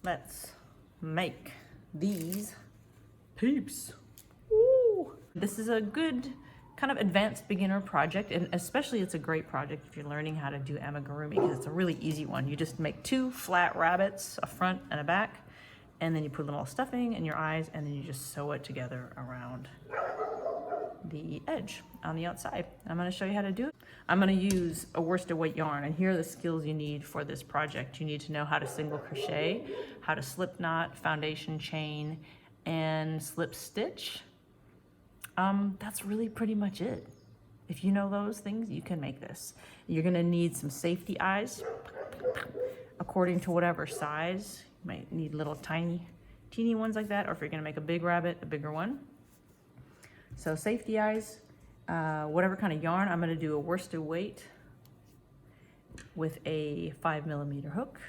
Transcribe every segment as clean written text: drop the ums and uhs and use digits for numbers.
Let's make these peeps. Ooh. This is a good kind of advanced beginner project, and especially it's a great project if you're learning how to do amigurumi, because it's a really easy one. You just make 2 flat rabbits, a front and a back, and then you put a little stuffing in your eyes, and then you just sew it together around the edge on the outside. I'm going to show you how to do it. I'm going to use a worsted weight yarn, and here are the skills you need for this project. You need to know how to single crochet, how to slip knot, foundation chain, and slip stitch. That's really pretty much it. If you know those things, you can make this. You're going to need some safety eyes according to whatever size. You might need little teeny ones like that, or if you're going to make a big rabbit, a bigger one. So safety eyes, whatever kind of yarn. I'm going to do a worsted weight with a 5mm hook.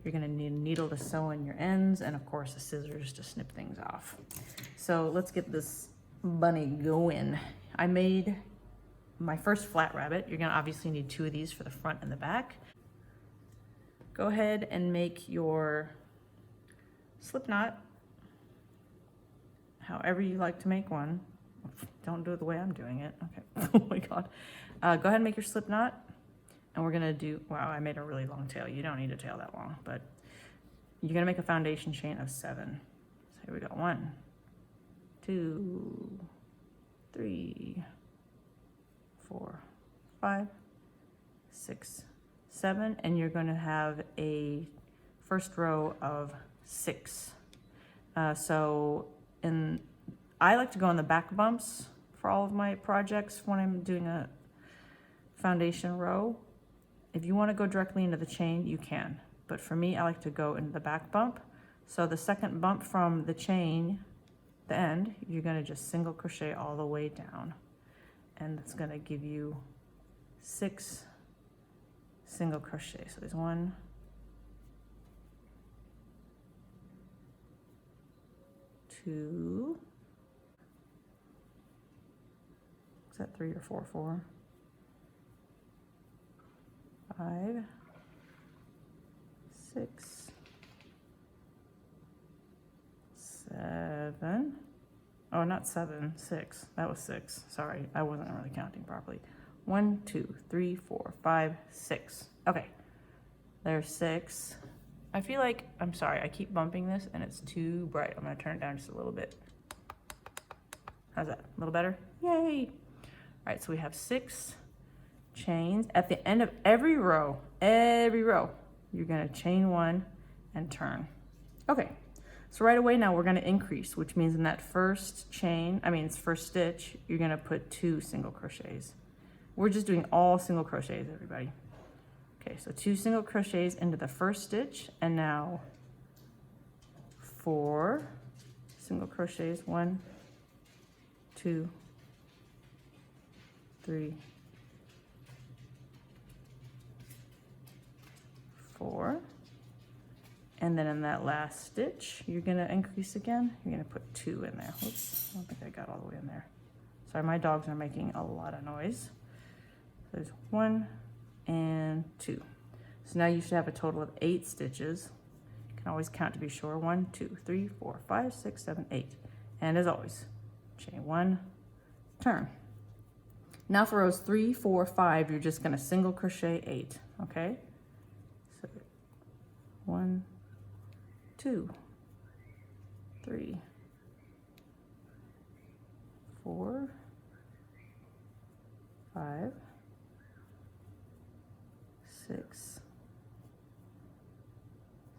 You're going to need a needle to sew in your ends, and of course the scissors to snip things off. So let's get this bunny going. I made my first flat rabbit. You're going to obviously need 2 of these for the front and the back. Go ahead and make your slip knot however you like to make one. Don't do it the way I'm doing it. Okay. Oh my God. Go ahead and make your slip knot. And we're going to do, wow, I made a really long tail. You don't need a tail that long, but you're going to make a foundation chain of 7. So here we go. 1, 2, 3, 4, 5, 6, 7. And you're going to have a first row of 6. I like to go on the back bumps for all of my projects when I'm doing a foundation row. If you want to go directly into the chain, you can. But for me, I like to go into the back bump. So the second bump from the chain, the end, you're going to just single crochet all the way down. And it's going to give you 6 single crochet. So there's 1, 2, is that 3 or 4? 4, 5, 6, 7. Oh, not 7, 6. That was 6. Sorry, I wasn't really counting properly. 1, 2, 3, 4, 5, 6. Okay, there's 6. I feel like, I'm sorry, I keep bumping this and it's too bright. I'm gonna turn it down just a little bit. How's that? A little better? Yay! All right, so we have 6 chains. At the end of every row, you're gonna chain 1 and turn. Okay, so right away now we're gonna increase, which means in that first stitch, you're gonna put 2 single crochets. We're just doing all single crochets, everybody. Okay, so 2 single crochets into the first stitch, and now 4 single crochets. 1, 2, 3, 4. And then in that last stitch, you're gonna increase again. You're gonna put 2 in there. Oops, I don't think I got all the way in there. Sorry, my dogs are making a lot of noise. There's 1 and 2. So now you should have a total of 8 stitches. You can always count to be sure. 1, 2, 3, 4, 5, 6, 7, 8. And as always, chain 1, turn. Now for rows 3, 4, 5, you're just gonna single crochet 8, okay? So 1, 2, 3, 4, 5, 6,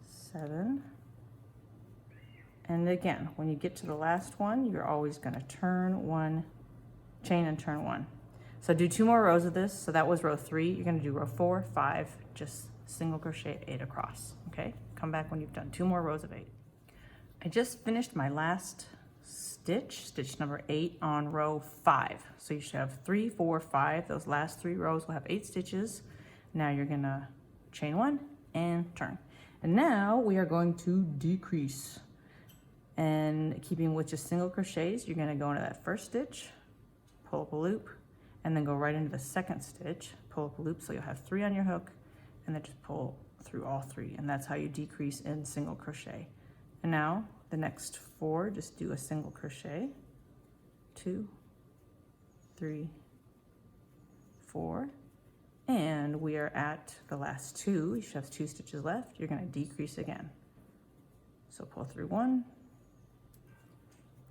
7. And again, when you get to the last one, you're always going to turn 1, chain and turn 1. So do 2 more rows of this. So that was row 3. You're going to do row 4, 5, just single crochet 8 across. Okay, come back when you've done 2 more rows of 8. I just finished my last stitch number 8 on row 5. So you should have 3, 4, 5. Those last 3 rows will have 8 stitches. Now you're gonna chain 1 and turn. And now we are going to decrease. And keeping with just single crochets, you're gonna go into that first stitch, pull up a loop, and then go right into the second stitch, pull up a loop, so you'll have 3 on your hook, and then just pull through all 3, and that's how you decrease in single crochet. And now the next 4, just do a single crochet, 2, 3, 4, and we are at the last 2. You should have 2 stitches left. You're going to decrease again. So pull through 1,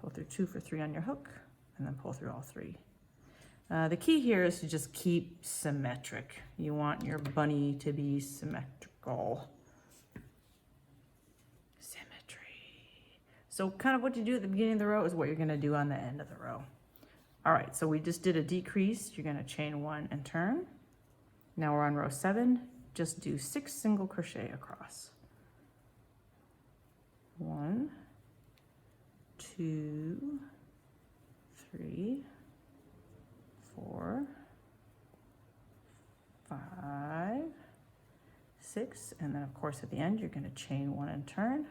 pull through 2 for 3 on your hook, and then pull through all 3. The key here is to just keep symmetric. You want your bunny to be symmetrical. Symmetry. So kind of what you do at the beginning of the row is what you're going to do on the end of the row. All right, so we just did a decrease. You're going to chain 1 and turn. Now we're on row 7. Just do 6 single crochet across. 1, 2, 3, 4, 5, 6, and then of course at the end you're going to chain 1 and turn.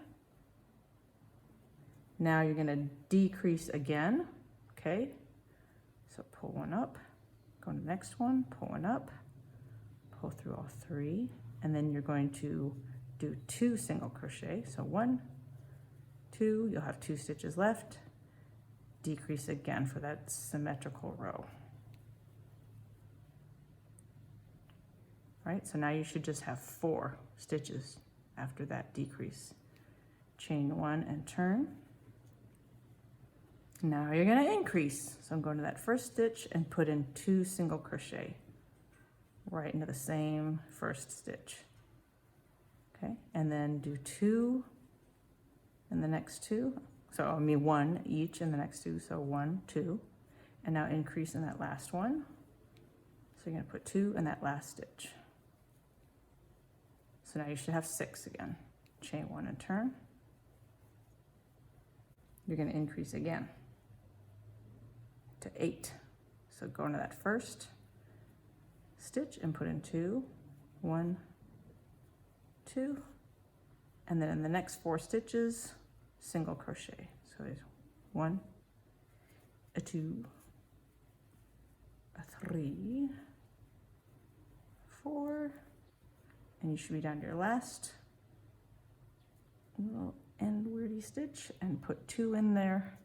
Now you're going to decrease again, okay? So pull 1 up, go to the next one, pull 1 up, pull through all 3, and then you're going to do 2 single crochet. So 1, 2, you'll have 2 stitches left. Decrease again for that symmetrical row. Right, so now you should just have 4 stitches after that decrease. Chain 1 and turn. Now you're going to increase. So I'm going to that first stitch and put in 2 single crochet right into the same first stitch. Okay, and then do 2 in the next 2. So I mean 1 each in the next 2. So 1, 2, and now increase in that last one. So you're going to put 2 in that last stitch. So now you should have 6 again. Chain 1 and turn. You're going to increase again to 8. So go into that first stitch and put in 2, 1, 2, and then in the next 4 stitches, single crochet. So there's 1, a 2, a 3, 4, and you should be down to your last little end weirdy stitch and put 2 in there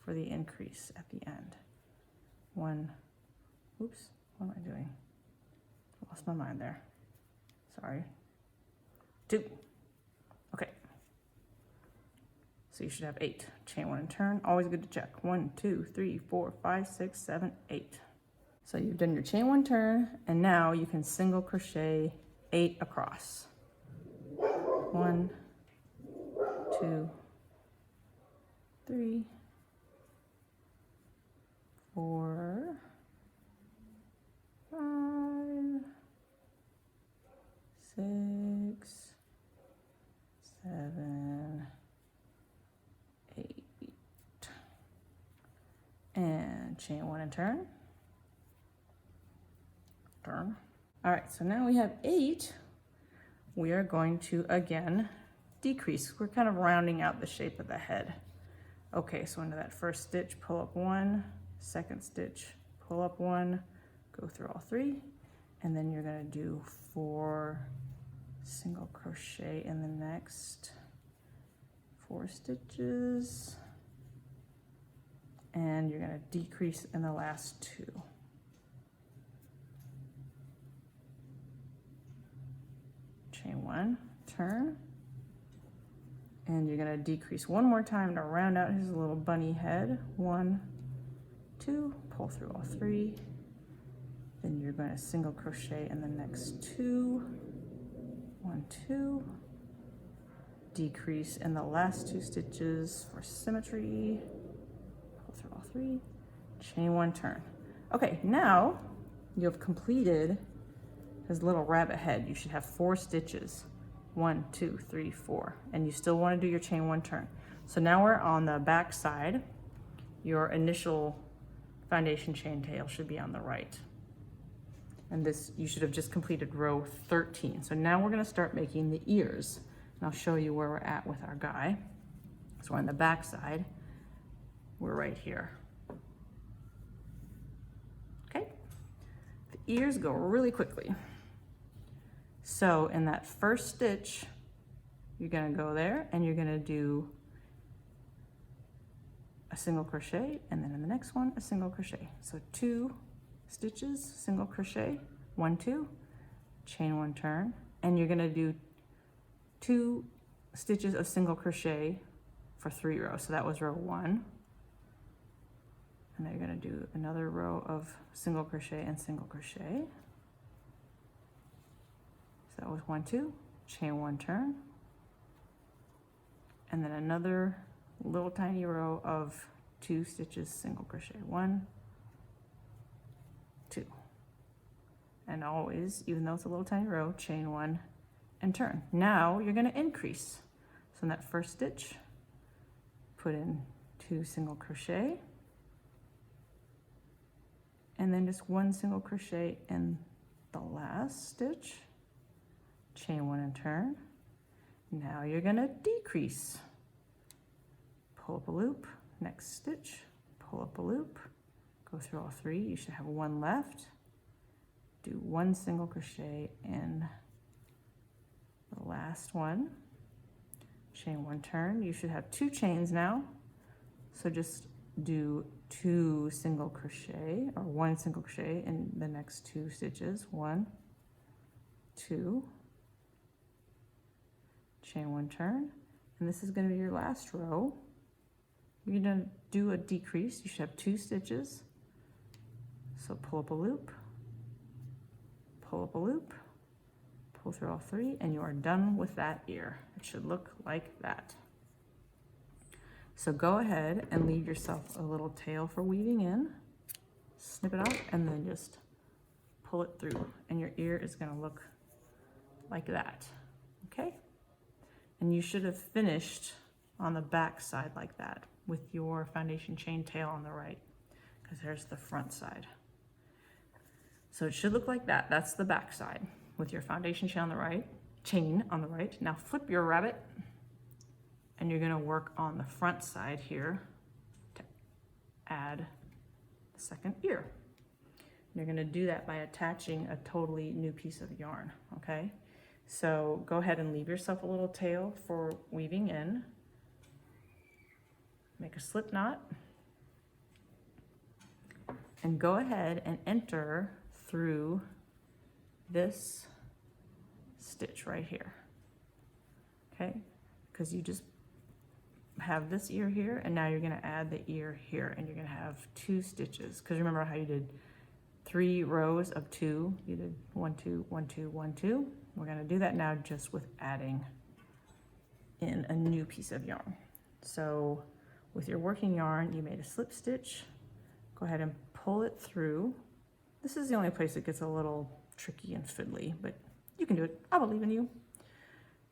for the increase at the end. 1, oops, what am I doing? Lost my mind there. Sorry. 2. Okay. So you should have 8. Chain 1 and turn. Always good to check. 1, 2, 3, 4, 5, 6, 7, 8. So you've done your chain 1 turn, and now you can single crochet 8 across. 1, 2, 3, 4, 5, 6, 7, 8, and chain 1 and turn. Turn. All right, so now we have 8. We are going to again decrease. We're kind of rounding out the shape of the head. Okay, so into that first stitch, pull up 1, second stitch, pull up 1, go through all 3, and then you're going to do 4 single crochet in the next 4 stitches, and you're going to decrease in the last 2. Chain 1, turn, and you're going to decrease one more time to round out his little bunny head. 1, 2, pull through all 3, then you're going to single crochet in the next 2, 1, 2, decrease in the last 2 stitches for symmetry, pull through all 3, chain 1, turn. Okay, now you have completed his little rabbit head. You should have 4 stitches. 1, 2, 3, 4, and you still want to do your chain 1 turn. So now we're on the back side. Your initial foundation chain tail should be on the right, and this, you should have just completed row 13. So now we're going to start making the ears, and I'll show you where we're at with our guy. So we're on the back side. We're right here. Okay, the ears go really quickly. So in that first stitch, you're gonna go there and you're gonna do a single crochet, and then in the next one, a single crochet. So 2 stitches, single crochet, 1, 2, chain 1, turn, and you're gonna do 2 stitches of single crochet for 3 rows. So that was row 1. And now you're gonna do another row of single crochet and single crochet. So that was 1, 2, chain 1, turn, and then another little tiny row of 2 stitches single crochet, 1, 2, and always, even though it's a little tiny row, chain 1 and turn. Now you're going to increase. So in that first stitch, put in 2 single crochet, and then just 1 single crochet in the last stitch, chain 1 and turn. Now you're going to decrease. Pull up a loop, next stitch, pull up a loop, go through all 3, you should have 1 left, do 1 single crochet in the last one, chain 1, turn, you should have 2 chains now, so just do 2 single crochet, or 1 single crochet in the next 2 stitches, 1, 2, chain 1, turn, and this is going to be your last row. You're going to do a decrease. You should have 2 stitches. So pull up a loop, pull up a loop, pull through all 3, and you are done with that ear. It should look like that. So go ahead and leave yourself a little tail for weaving in, snip it out, and then just pull it through, and your ear is going to look like that. Okay? And you should have finished on the back side like that, with your foundation chain tail on the right, because there's the front side. So it should look like that. That's the back side with your foundation chain on the right. Now flip your rabbit, and you're going to work on the front side here to add the second ear. You're going to do that by attaching a totally new piece of yarn. Okay, so go ahead and leave yourself a little tail for weaving in. Make a slip knot, and go ahead and enter through this stitch right here, okay? Because you just have this ear here, and now you're going to add the ear here, and you're going to have 2 stitches. Because remember how you did 3 rows of 2? You did 1, 2, 1, 2, 1, 2. We're going to do that now just with adding in a new piece of yarn. So with your working yarn, you made a slip stitch. Go ahead and pull it through. This is the only place it gets a little tricky and fiddly, but you can do it. I believe in you.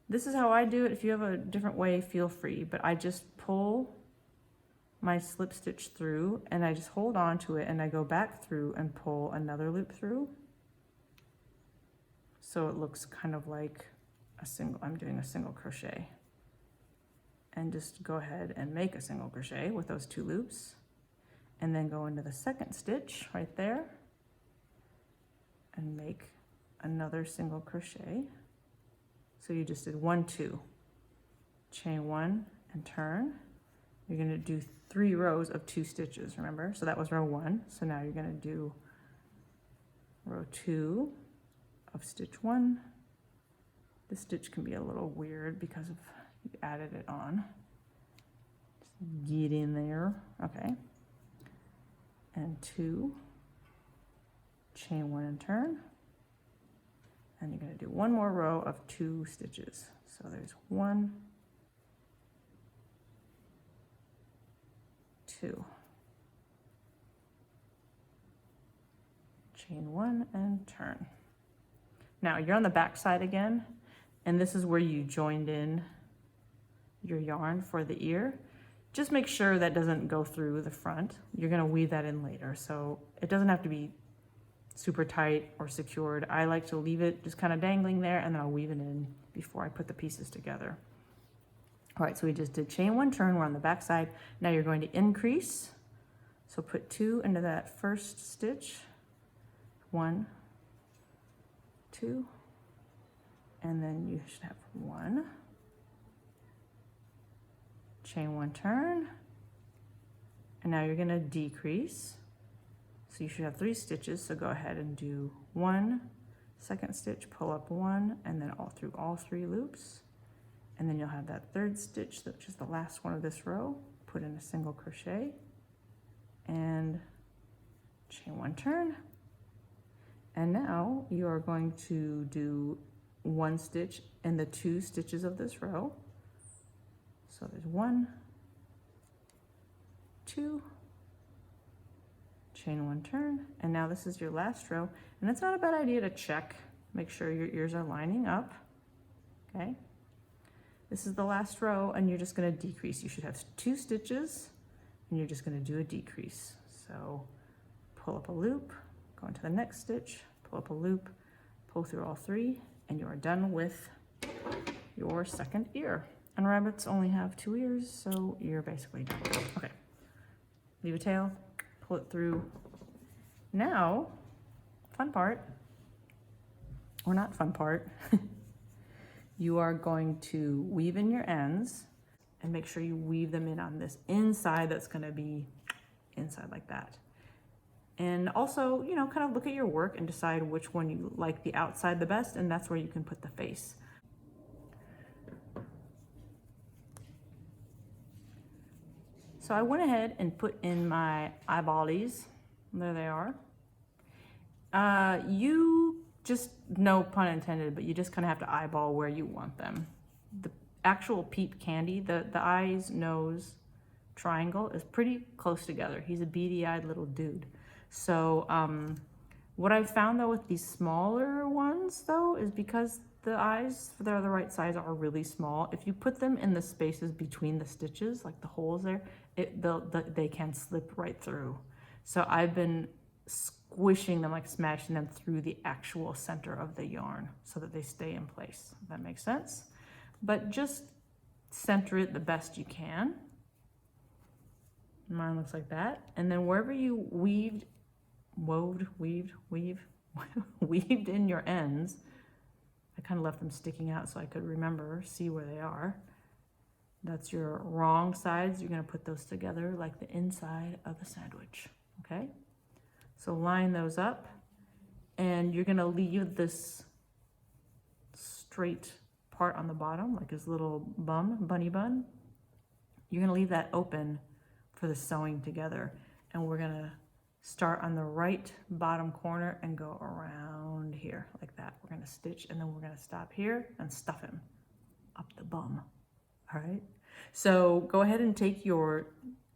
This is how I do it. If you have a different way, feel free, but I just pull my slip stitch through, and I just hold on to it, and I go back through and pull another loop through. So it looks kind of like I'm doing a single crochet. And just go ahead and make a single crochet with those 2 loops, and then go into the second stitch right there and make another single crochet. So you just did 1, 2, chain 1 and turn. You're going to do 3 rows of 2 stitches, remember? So that was row 1. So now you're going to do row 2 of stitch 1. This stitch can be a little weird because of you added it on. Just get in there, okay. And 2, chain 1 and turn. And you're going to do 1 more row of 2 stitches. So there's 1, 2, chain 1 and turn. Now you're on the back side again, and this is where you joined in your yarn for the ear. Just make sure that doesn't go through the front. You're going to weave that in later, so it doesn't have to be super tight or secured. I like to leave it just kind of dangling there, and then I'll weave it in before I put the pieces together. All right, so we just did chain 1 turn. We're on the back side. Now you're going to increase. So put 2 into that first stitch. 1, 2, and then you should have 1, chain 1 turn, and now you're going to decrease. So you should have 3 stitches, so go ahead and do 1, second stitch, pull up 1, and then all through all 3 loops. And then you'll have that 3rd stitch, which is the last one of this row, put in a single crochet, and chain 1 turn. And now you are going to do 1 stitch in the 2 stitches of this row. So there's 1, 2, chain 1 turn, and now this is your last row. And it's not a bad idea to check, make sure your ears are lining up, okay? This is the last row, and you're just gonna decrease. You should have 2 stitches, and you're just gonna do a decrease. So pull up a loop, go into the next stitch, pull up a loop, pull through all 3, and you are done with your second ear. And rabbits only have 2 ears, so you're basically done. Okay, leave a tail, pull it through. Now, fun part, or not fun part, you are going to weave in your ends and make sure you weave them in on this inside that's gonna be inside like that. And also, you know, kind of look at your work and decide which one you like the outside the best, and that's where you can put the face. So I went ahead and put in my eyeballies. There they are. You just, no pun intended, but you just kind of have to eyeball where you want them. The actual Peep candy, the eyes, nose, triangle is pretty close together. He's a beady-eyed little dude. So what I've found though with these smaller ones though is because the eyes, if they're the right size, are really small. If you put them in the spaces between the stitches, like the holes there, they can slip right through. So I've been squishing them, like smashing them through the actual center of the yarn so that they stay in place. If that makes sense. But just center it the best you can. Mine looks like that. And then wherever you weaved in your ends, I kind of left them sticking out so I could remember, see where they are. That's your wrong sides. You're going to put those together like the inside of a sandwich, okay? So line those up, and you're going to leave this straight part on the bottom, like his little bunny bun. You're going to leave that open for the sewing together, and we're going to start on the right bottom corner and go around here like that. We're going to stitch, and then we're going to stop here and stuff him up the bum. All right, so go ahead and take your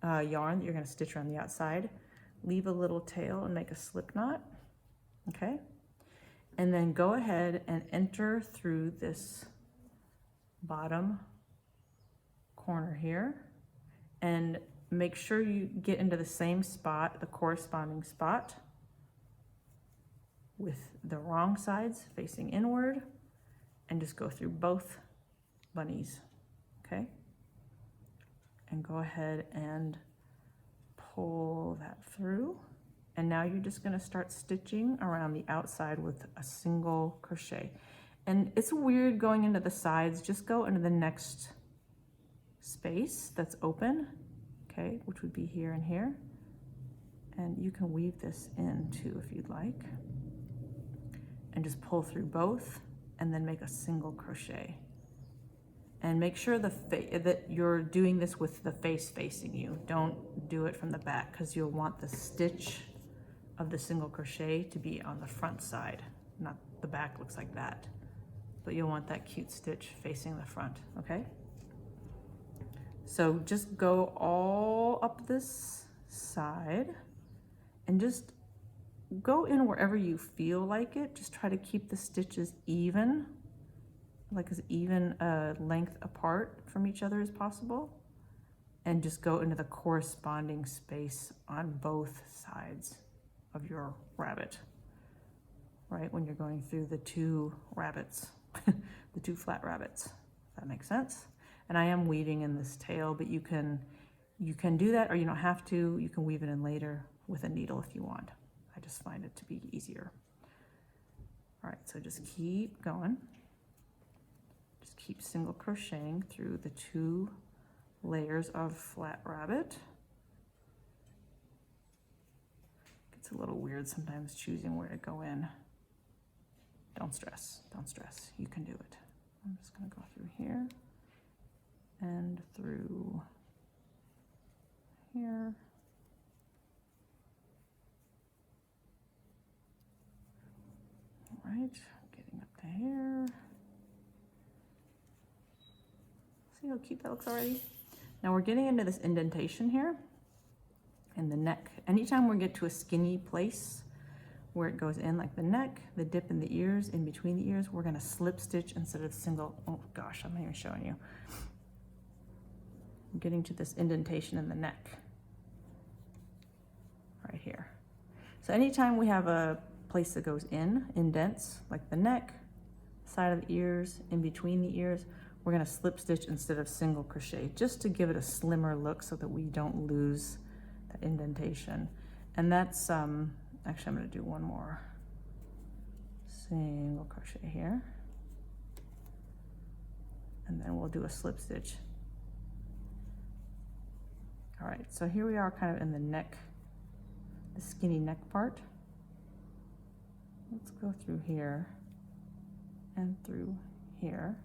yarn that you're going to stitch around the outside, leave a little tail and make a slip knot, okay? And then go ahead and enter through this bottom corner here and make sure you get into the same spot, the corresponding spot, with the wrong sides facing inward, and just go through both bunnies, okay? And go ahead and pull that through. And now you're just gonna start stitching around the outside with a single crochet. And it's weird going into the sides, just go into the next space that's open, okay, which would be here and here. And you can weave this in too if you'd like. And just pull through both and then make a single crochet. And make sure that you're doing this with the face facing you. Don't do it from the back because you'll want the stitch of the single crochet to be on the front side, not the back looks like that. But you'll want that cute stitch facing the front, okay? So just go all up this side and just go in wherever you feel like it. Just try to keep the stitches even, like as even a length apart from each other as possible. And just go into the corresponding space on both sides of your rabbit, right? When you're going through the 2 rabbits, the 2 flat rabbits, if that makes sense. And I am weaving in this tail, but you can do that, or you don't have to. You can weave it in later with a needle if you want. I just find it to be easier. All right, so just keep going. keep single crocheting through the 2 layers of flat rabbit. It's a little weird sometimes choosing where to go in. Don't stress, don't stress, you can do it. I'm just gonna go through here and through here. All right, getting up to here. See how cute that looks already? Now we're getting into this indentation here in the neck. Anytime we get to a skinny place where it goes in, like the neck, the dip in the ears, in between the ears, we're gonna slip stitch instead of single. Oh gosh, I'm not even showing you. I'm getting to this indentation in the neck right here. So anytime we have a place that goes in, indents, like the neck, side of the ears, in between the ears, we're gonna slip stitch instead of single crochet, just to give it a slimmer look so that we don't lose that indentation. And that's, actually I'm gonna do one more single crochet here. And then we'll do a slip stitch. All right, so here we are kind of in the neck, the skinny neck part. Let's go through here and through here.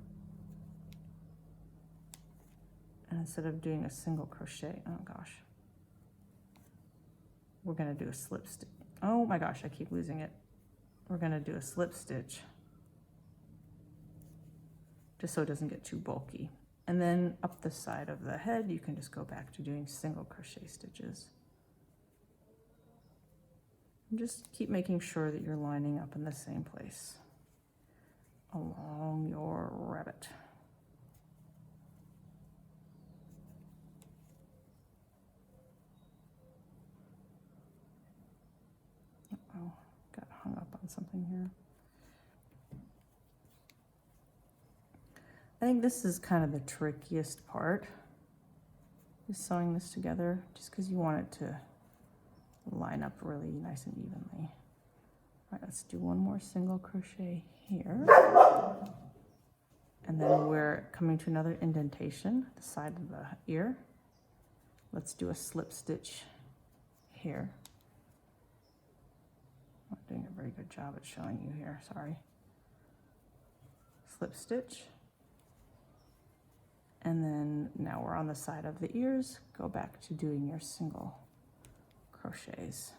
And instead of doing a single crochet, oh gosh, we're gonna do a slip stitch. Oh my gosh, I keep losing it. We're gonna do a slip stitch just so it doesn't get too bulky. And then up the side of the head, you can just go back to doing single crochet stitches. And just keep making sure that you're lining up in the same place along your rabbit. Uh-oh, got hung up on something here. I think this is kind of the trickiest part, is sewing this together, just because you want it to line up really nice and evenly. All right, let's do one more single crochet here. And then we're coming to another indentation, the side of the ear. Let's do a slip stitch here. I'm not doing a very good job at showing you here, sorry. Slip stitch. And then now we're on the side of the ears. Go back to doing your single crochets.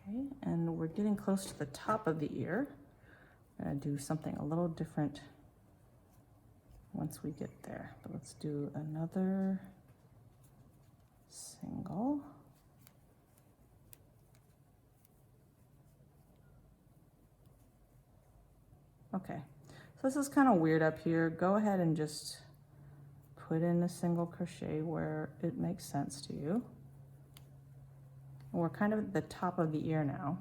Okay, and we're getting close to the top of the ear. I'm gonna do something a little different once we get there. But let's do another single. Okay, so this is kind of weird up here. Go ahead and just put in a single crochet where it makes sense to you. We're kind of at the top of the ear now.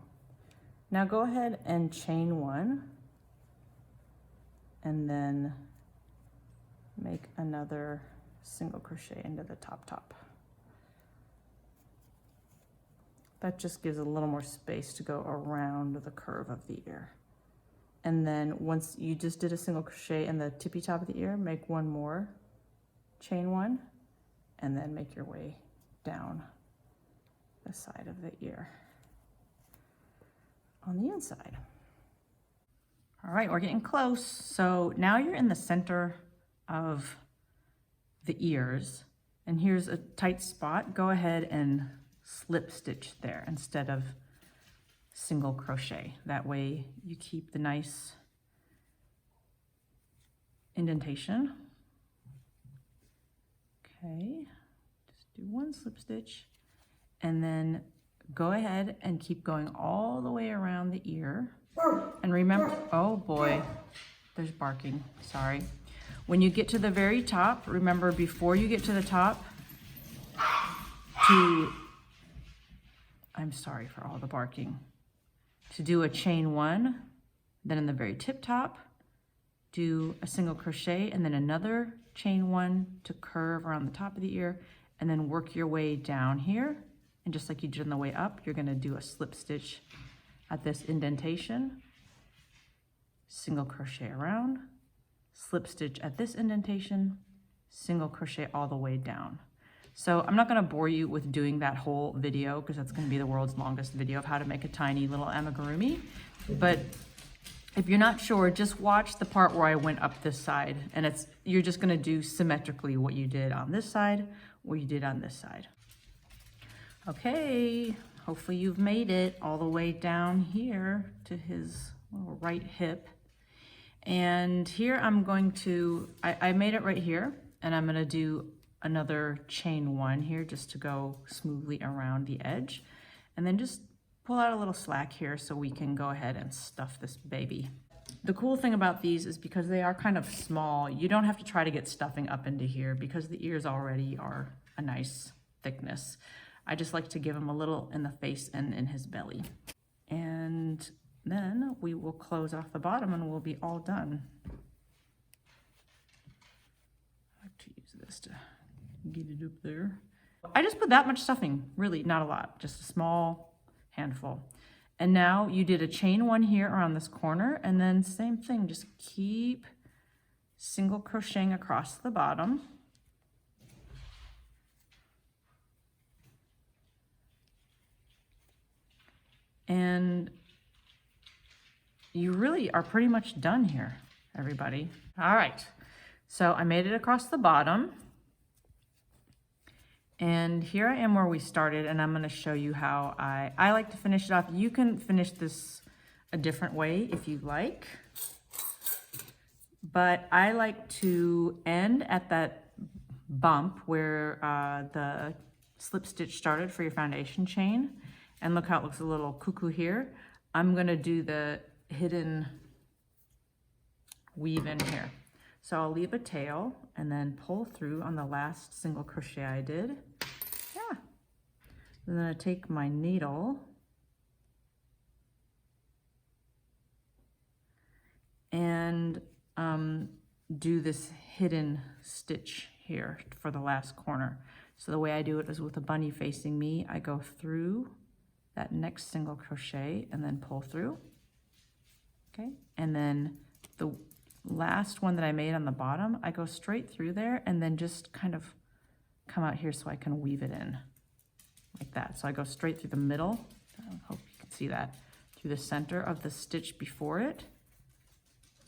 Now go ahead and chain one and then make another single crochet into the top. That just gives a little more space to go around the curve of the ear. And then once you just did a single crochet in the tippy top of the ear, make one more, chain one, and then make your way down the side of the ear on the inside. All right, we're getting close. So now you're in the center of the ears, and here's a tight spot. Go ahead and slip stitch there instead of single crochet. That way you keep the nice indentation. Okay, just do one slip stitch and then go ahead and keep going all the way around the ear. And remember, oh boy, there's barking, sorry. When you get to the very top, remember before you get to the top, to, I'm sorry for all the barking, to do a chain one, then in the very tip top, do a single crochet and then another chain one to curve around the top of the ear, and then work your way down here. And just like you did on the way up, you're gonna do a slip stitch at this indentation, single crochet around, slip stitch at this indentation, single crochet all the way down. So I'm not gonna bore you with doing that whole video because that's gonna be the world's longest video of how to make a tiny little amigurumi. But if you're not sure, just watch the part where I went up this side, and you're just gonna do symmetrically what you did on this side, what you did on this side. Okay, hopefully you've made it all the way down here to his little right hip. And here I'm going to, I made it right here, and I'm gonna do another chain one here just to go smoothly around the edge. And then just pull out a little slack here so we can go ahead and stuff this baby. The cool thing about these is because they are kind of small, you don't have to try to get stuffing up into here because the ears already are a nice thickness. I just like to give him a little in the face and in his belly. And then we will close off the bottom and we'll be all done. I like to use this to get it up there. I just put that much stuffing, really not a lot, just a small handful. And now you did a chain one here around this corner, and then same thing, just keep single crocheting across the bottom. And you really are pretty much done here, everybody. All right, so I made it across the bottom. And here I am where we started, and I'm gonna show you how I like to finish it off. You can finish this a different way if you like, but I like to end at that bump where the slip stitch started for your foundation chain. And look how it looks a little cuckoo here. I'm gonna do the hidden weave in here. So I'll leave a tail and then pull through on the last single crochet I did. Yeah. And then I take my needle and do this hidden stitch here for the last corner. So the way I do it is with a bunny facing me. I go through that next single crochet and then pull through. Okay, and then the last one that I made on the bottom, I go straight through there and then just kind of come out here so I can weave it in like that. So I go straight through the middle, I hope you can see that, through the center of the stitch before it,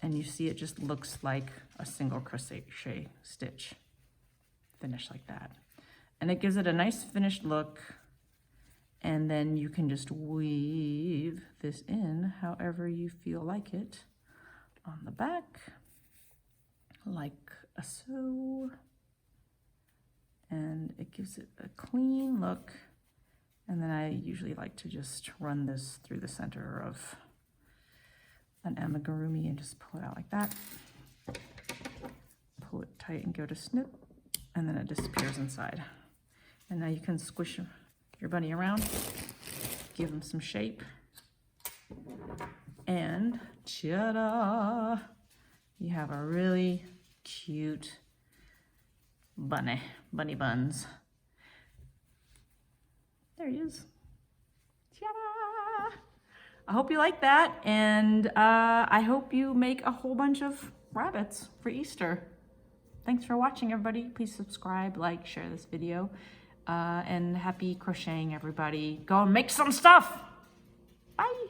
and you see it just looks like a single crochet stitch, finished like that. And it gives it a nice finished look, and then you can just weave this in however you feel like it on the back, like so, and it gives it a clean look. And then I usually like to just run this through the center of an amigurumi and just pull it out like that. Pull it tight and give it a snip, and then it disappears inside. And now you can squish your bunny around, give him some shape, and ta-da! You have a really cute bunny buns. There he is. Ta-da! I hope you like that, and I hope you make a whole bunch of rabbits for Easter. Thanks for watching, everybody. Please subscribe, like, share this video, and happy crocheting, everybody. Go and make some stuff. Bye.